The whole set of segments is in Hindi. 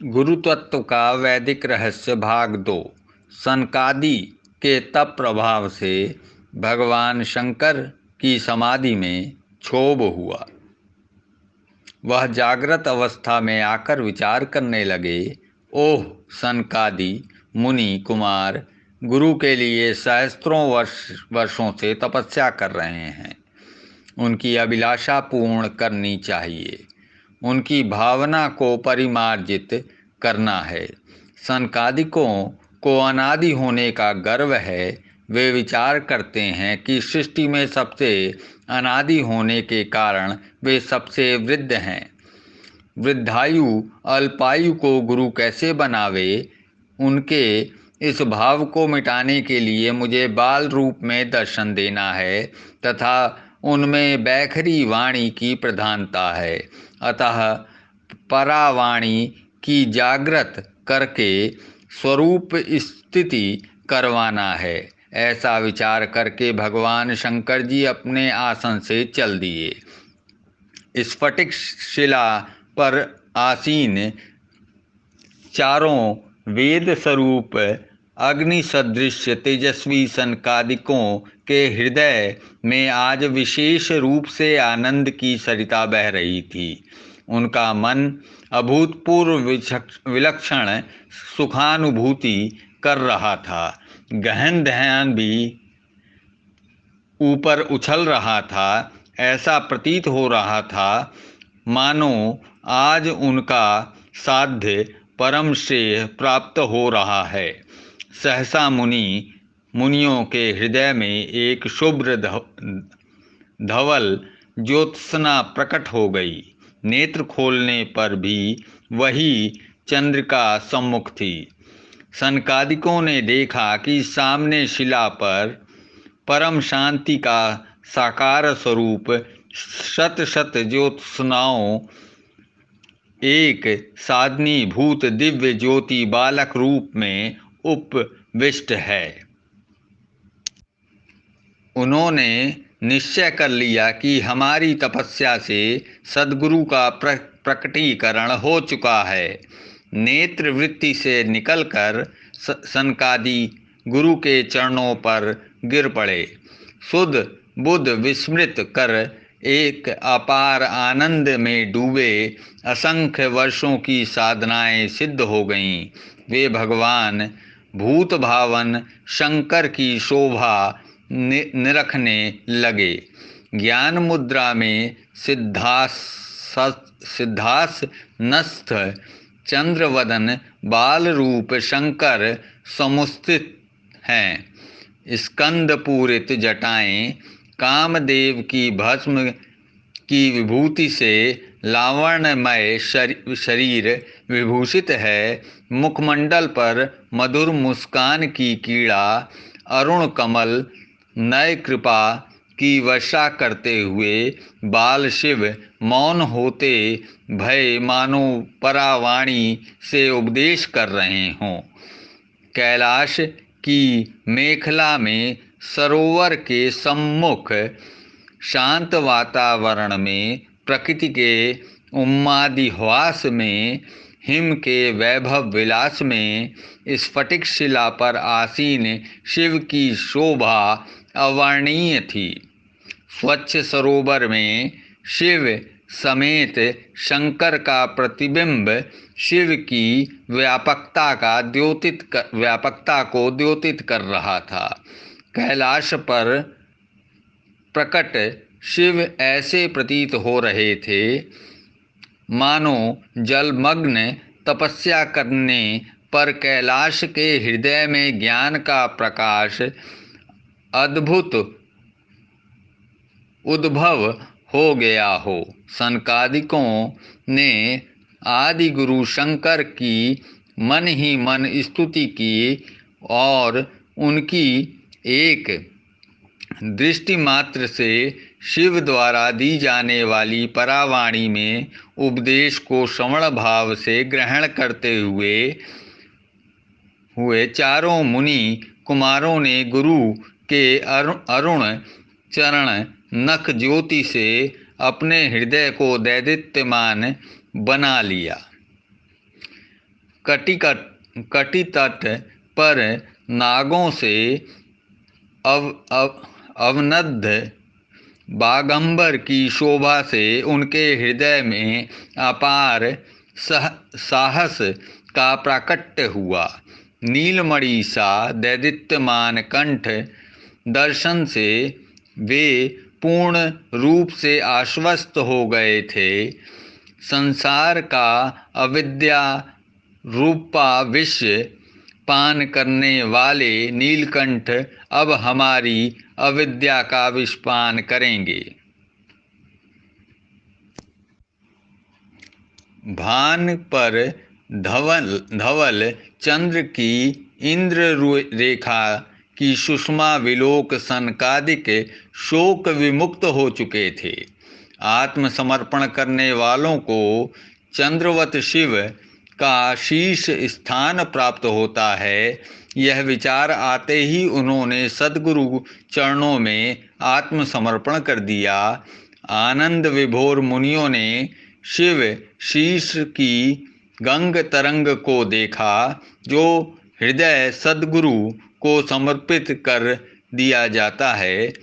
गुरुतत्व का वैदिक रहस्य भाग 2। सनकादि के तप प्रभाव से भगवान शंकर की समाधि में क्षोभ हुआ। वह जागृत अवस्था में आकर विचार करने लगे, ओह सनकादि मुनि कुमार गुरु के लिए सहस्त्रों वर्षों से तपस्या कर रहे हैं। उनकी अभिलाषा पूर्ण करनी चाहिए, उनकी भावना को परिमार्जित करना है। सनकादिकों को अनादि होने का गर्व है। वे विचार करते हैं कि सृष्टि में सबसे अनादि होने के कारण वे सबसे वृद्ध हैं। वृद्धायु अल्पायु को गुरु कैसे बनावे? उनके इस भाव को मिटाने के लिए मुझे बाल रूप में दर्शन देना है तथा उनमें बैखरी वाणी की प्रधानता है। अतः परावाणी की जागृत करके स्वरूप स्थिति करवाना है। ऐसा विचार करके भगवान शंकर जी अपने आसन से चल दिए। स्फटिक शिला पर आसीन चारों वेद स्वरूप अग्नि सदृश तेजस्वी सनकादिकों के हृदय में आज विशेष रूप से आनंद की सरिता बह रही थी। उनका मन अभूतपूर्व विलक्षण सुखानुभूति कर रहा था। गहन ध्यान भी ऊपर उछल रहा था। ऐसा प्रतीत हो रहा था मानो आज उनका साध्य परम श्रेय प्राप्त हो रहा है। सहसा मुनियों के हृदय में एक शुभ्र धवल ज्योत्सना प्रकट हो गई। नेत्र खोलने पर भी वही चंद्रिका सम्मुख थी। सनकादिकों ने देखा कि सामने शिला पर परम शांति का साकार स्वरूप शत शत ज्योत्सनाओं एक साधनी भूत दिव्य ज्योति बालक रूप में उपविष्ट है। उन्होंने निश्चय कर लिया कि हमारी तपस्या से सद्गुरु का प्रकटीकरण हो चुका है। नेत्र वृत्ति से निकलकर सनकादि गुरु के चरणों पर गिर पड़े। सुध बुध विस्मृत कर एक अपार आनंद में डूबे। असंख्य वर्षों की साधनाएं सिद्ध हो गईं। वे भगवान भूत भावन शंकर की शोभा निरखने लगे। ज्ञान मुद्रा में सिद्धासनस्थ चंद्रवदन बाल रूप शंकर समुस्थित हैं। स्कंद पूरित जटाएं कामदेव की भस्म की विभूति से लावण्यमय शरीर विभूषित है। मुखमंडल पर मधुर मुस्कान की कीड़ा अरुण कमल नय कृपा की वर्षा करते हुए बाल शिव मौन होते भय मानो परावाणी से उपदेश कर रहे हों। कैलाश की मेखला में सरोवर के सम्मुख शांत वातावरण में प्रकृति के उन्मादिह्वास में हिम के वैभव विलास में स्फटिक शिला पर आसीन शिव की शोभा अवर्णनीय थी। स्वच्छ सरोवर में शिव समेत शंकर का प्रतिबिंब शिव की व्यापकता को द्योतित कर रहा था। कैलाश पर प्रकट शिव ऐसे प्रतीत हो रहे थे मानो जलमग्न तपस्या करने पर कैलाश के हृदय में ज्ञान का प्रकाश अद्भुत उद्भव हो गया हो। सनकादिकों ने आदि गुरु शंकर की मन ही मन स्तुति की और उनकी एक दृष्टि मात्र से शिव द्वारा दी जाने वाली परावाणी में उपदेश को श्रवण भाव से ग्रहण करते हुए चारों मुनि कुमारों ने गुरु के अरुण चरण नख ज्योति से अपने हृदय को दैदित्यमान बना लिया। कटी तट पर नागों से अवनद्ध बागंबर की शोभा से उनके हृदय में अपार साहस का प्राकट्य हुआ। नीलमणि सा दैदीप्यमान कंठ दर्शन से वे पूर्ण रूप से आश्वस्त हो गए थे। संसार का अविद्या रूपा विष पान करने वाले नीलकंठ अब हमारी अविद्या का विषपान करेंगे। भान पर धवल चंद्र की इंद्र रेखा की सुषमा विलोक सनकादिक शोक विमुक्त हो चुके थे। आत्मसमर्पण करने वालों को चंद्रवत शिव का शीर्ष स्थान प्राप्त होता है। यह विचार आते ही उन्होंने सद्गुरु चरणों में आत्मसमर्पण कर दिया। आनंद विभोर मुनियों ने शिव शीर्ष की गंग तरंग को देखा, जो हृदय सद्गुरु को समर्पित कर दिया जाता है।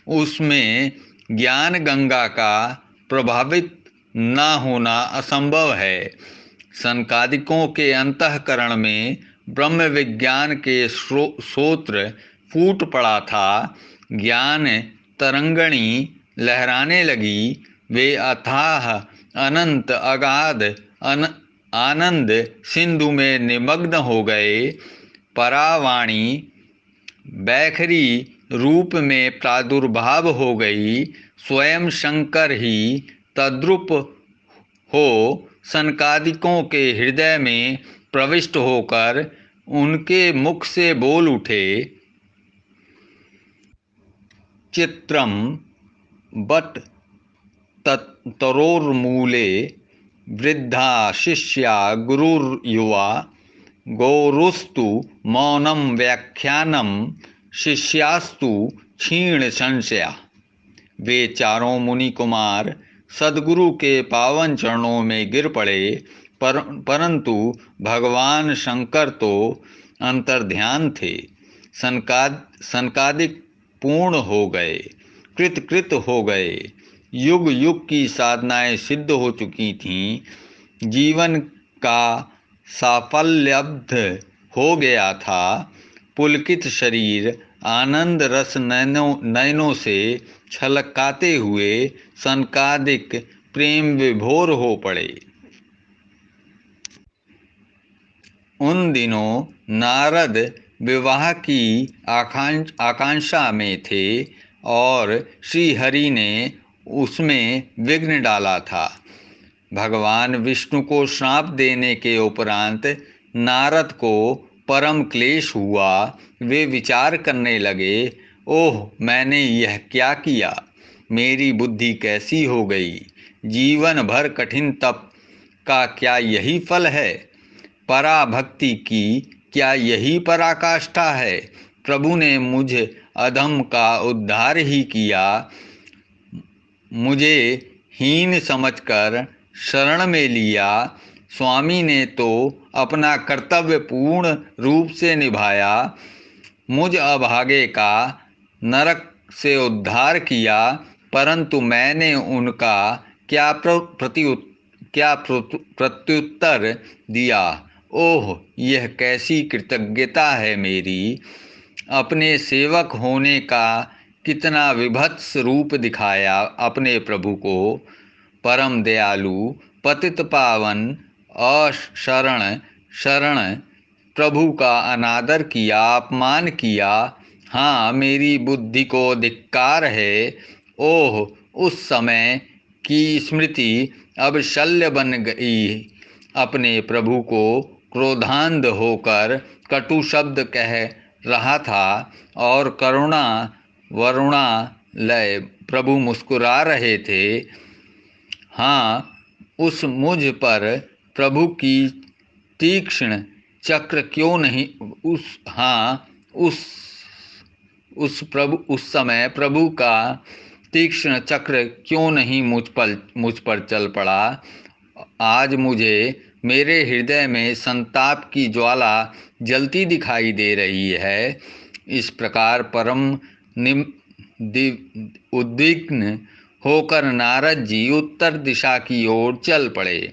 उसमें ज्ञान गंगा का प्रभावित न होना असंभव है। सनकादिकों के अंतःकरण में ब्रह्म विज्ञान के स्रोत्र फूट पड़ा था। ज्ञान तरंगणी लहराने लगी। वे अथाह अनंत अगाध आनंद सिंधु में निमग्न हो गए। परावाणी बैखरी रूप में प्रादुर्भाव हो गई। स्वयं शंकर ही तद्रुप हो सनकादिकों के हृदय में प्रविष्ट होकर उनके मुख से बोल उठे। चित्रम बट तरोर्मूले वृद्धा शिष्या गुरुर्युवा गौरुस्तु मौनम व्याख्यानम शिष्यास्तु क्षीण संशया। वे चारों मुनि कुमार सद्गुरु के पावन चरणों में गिर पड़े, परंतु भगवान शंकर तो अंतर्ध्यान थे। सनकादिक पूर्ण हो गए, कृत हो गए। युग युग की साधनाएं सिद्ध हो चुकी थीं। जीवन का साफल्यब्ध हो गया था। पुलकित शरीर आनंद रस नयनों से छलकाते हुए सनकादिक प्रेम विभोर हो पड़े। उन दिनों नारद विवाह की आकांक्षा में थे और श्री हरि ने उसमें विघ्न डाला था। भगवान विष्णु को श्राप देने के उपरांत नारद को परम क्लेश हुआ। वे विचार करने लगे, ओह, मैंने यह क्या किया? मेरी बुद्धि कैसी हो गई? जीवन भर कठिन तप का क्या यही फल है? पराभक्ति की क्या यही पराकाष्ठा है? प्रभु ने मुझ अधम का उद्धार ही किया। मुझे हीन समझकर शरण में लिया। स्वामी ने तो अपना कर्तव्य पूर्ण रूप से निभाया। मुझ अभागे का नरक से उद्धार किया, परंतु मैंने उनका क्या प्रत्युत्तर दिया? ओह, यह कैसी कृतज्ञता है मेरी! अपने सेवक होने का कितना विभत्स रूप दिखाया अपने प्रभु को। परम दयालु, पतित पावन, शरण प्रभु का अनादर किया, अपमान किया। हाँ, मेरी बुद्धि को धिक्कार है। ओह, उस समय की स्मृति अब शल्य बन गई। अपने प्रभु को क्रोधांध होकर कटु शब्द कह रहा था और करुणा वरुणा लय प्रभु मुस्कुरा रहे थे। हाँ, उस मुझ पर प्रभु की तीक्ष्ण चक्र क्यों नहीं उस समय प्रभु का तीक्ष्ण चक्र क्यों नहीं मुझ पर चल पड़ा? आज मुझे मेरे हृदय में संताप की ज्वाला जलती दिखाई दे रही है। इस प्रकार परम उद्विग्न होकर नारद जी उत्तर दिशा की ओर चल पड़े।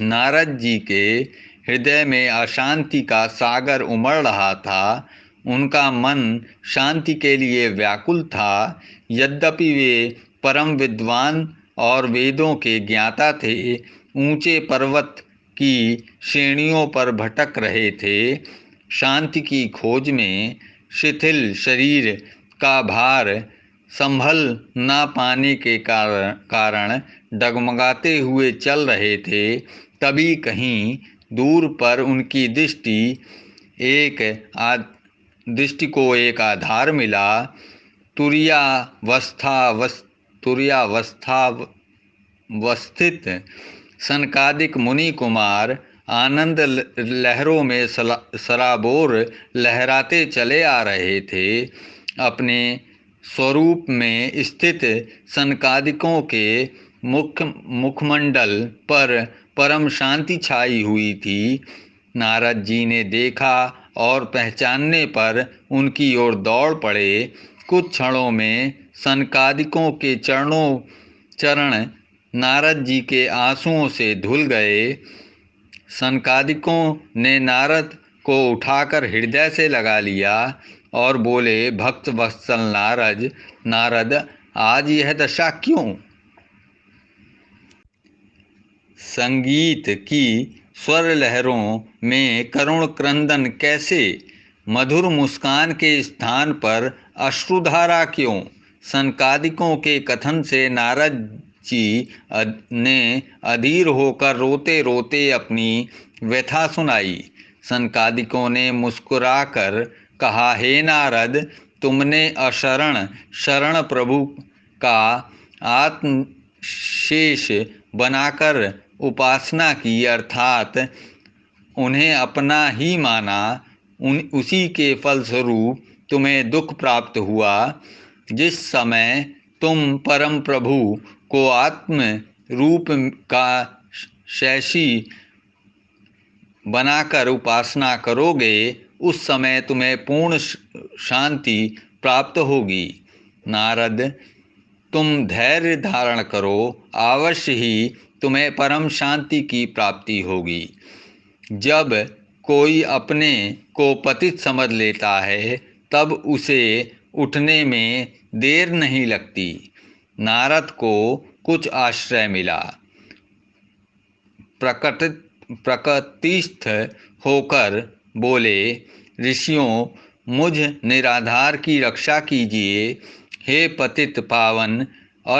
नारद जी के हृदय में अशांति का सागर उमड़ रहा था। उनका मन शांति के लिए व्याकुल था। यद्यपि वे परम विद्वान और वेदों के ज्ञाता थे, ऊंचे पर्वत की श्रेणियों पर भटक रहे थे। शांति की खोज में शिथिल शरीर का भार संभल न पाने के कारण डगमगाते हुए चल रहे थे। तभी कहीं दूर पर उनकी दृष्टि को एक आधार मिला। तुर्यावस्थित सनकादिक मुनि कुमार आनंद लहरों में सराबोर लहराते चले आ रहे थे। अपने स्वरूप में स्थित सनकादिकों के मुखमंडल पर परम शांति छाई हुई थी। नारद जी ने देखा और पहचानने पर उनकी ओर दौड़ पड़े। कुछ क्षणों में सनकादिकों के चरण नारद जी के आंसुओं से धुल गए। सनकादिकों ने नारद को उठाकर हृदय से लगा लिया और बोले, भक्त वत्सल नारद, आज यह दशा क्यों? संगीत की स्वर लहरों में करुण क्रंदन कैसे? मधुर मुस्कान के स्थान पर अश्रुधारा क्यों? सनकादिकों के कथन से नारद जी ने अधीर होकर रोते रोते अपनी व्यथा सुनाई। सनकादिकों ने मुस्कुराकर कहा, हे नारद, तुमने शरण प्रभु का आत्मशेष बनाकर उपासना की, अर्थात उन्हें अपना ही माना। उसी के फलस्वरूप तुम्हें दुख प्राप्त हुआ। जिस समय तुम परम प्रभु को आत्म रूप का शैषी बनाकर उपासना करोगे, उस समय तुम्हें पूर्ण शांति प्राप्त होगी। नारद, तुम धैर्य धारण करो, अवश्य ही तुम्हें परम शांति की प्राप्ति होगी। जब कोई अपने को पतित समझ लेता है, तब उसे उठने में देर नहीं लगती। नारद को कुछ आश्रय मिला। प्रकृतिस्थ होकर बोले, ऋषियों, मुझ निराधार की रक्षा कीजिए। हे पतित पावन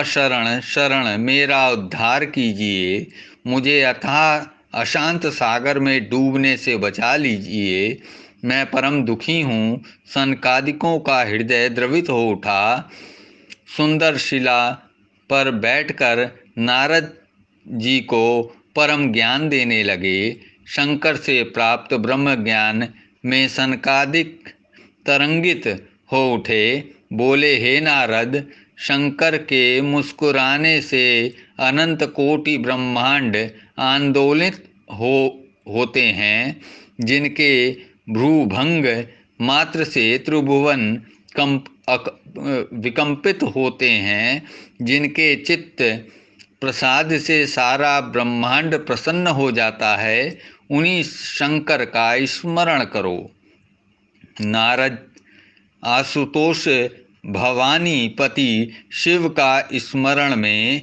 शरण मेरा उद्धार कीजिए। मुझे अथाह अशांत सागर में डूबने से बचा लीजिए। मैं परम दुखी हूँ। सनकादिकों का हृदय द्रवित हो उठा। सुंदर शिला पर बैठकर नारद जी को परम ज्ञान देने लगे। शंकर से प्राप्त ब्रह्म ज्ञान में सनकादिक तरंगित हो उठे। बोले, हे नारद, शंकर के मुस्कुराने से अनंत कोटि ब्रह्मांड आंदोलित होते हैं। जिनके भ्रूभंग मात्र से त्रिभुवन विकंपित होते हैं। जिनके चित्त प्रसाद से सारा ब्रह्मांड प्रसन्न हो जाता है, उन्हीं शंकर का स्मरण करो। नारद आशुतोष भवानी पति शिव का स्मरण में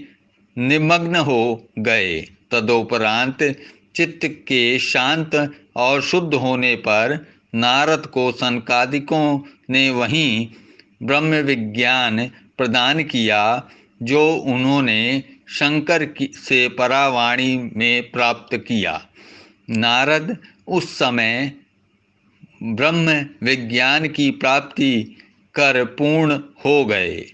निमग्न हो गए। तदोपरांत चित्त के शांत और शुद्ध होने पर नारद को सनकादिकों ने वहीं ब्रह्म विज्ञान प्रदान किया, जो उन्होंने शंकर से परावाणी में प्राप्त किया। नारद उस समय ब्रह्म विज्ञान की प्राप्ति कर पूर्ण हो गए।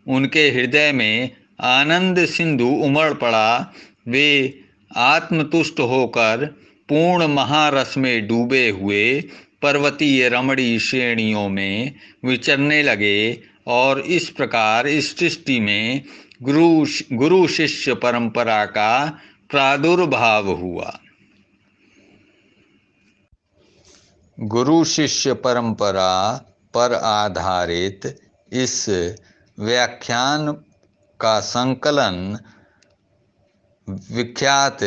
उनके हृदय में आनंद सिंधु उमड़ पड़ा। वे आत्मतुष्ट होकर पूर्ण महारस में डूबे हुए पर्वतीय रमणीय श्रेणियों में विचरने लगे और इस प्रकार इस सृष्टि में गुरु शिष्य परंपरा का प्रादुर्भाव हुआ। गुरु शिष्य परंपरा पर आधारित इस व्याख्यान का संकलन विख्यात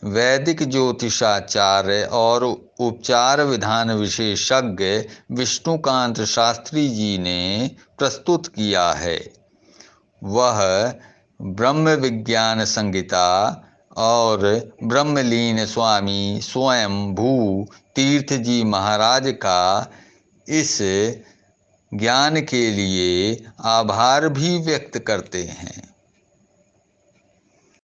वैदिक ज्योतिषाचार्य और उपचार विधान विशेषज्ञ विष्णुकांत शास्त्री जी ने प्रस्तुत किया है। वह ब्रह्म विज्ञान संहिता और ब्रह्मलीन स्वामी स्वयं भू तीर्थ जी महाराज का इस ज्ञान के लिए आभार भी व्यक्त करते हैं।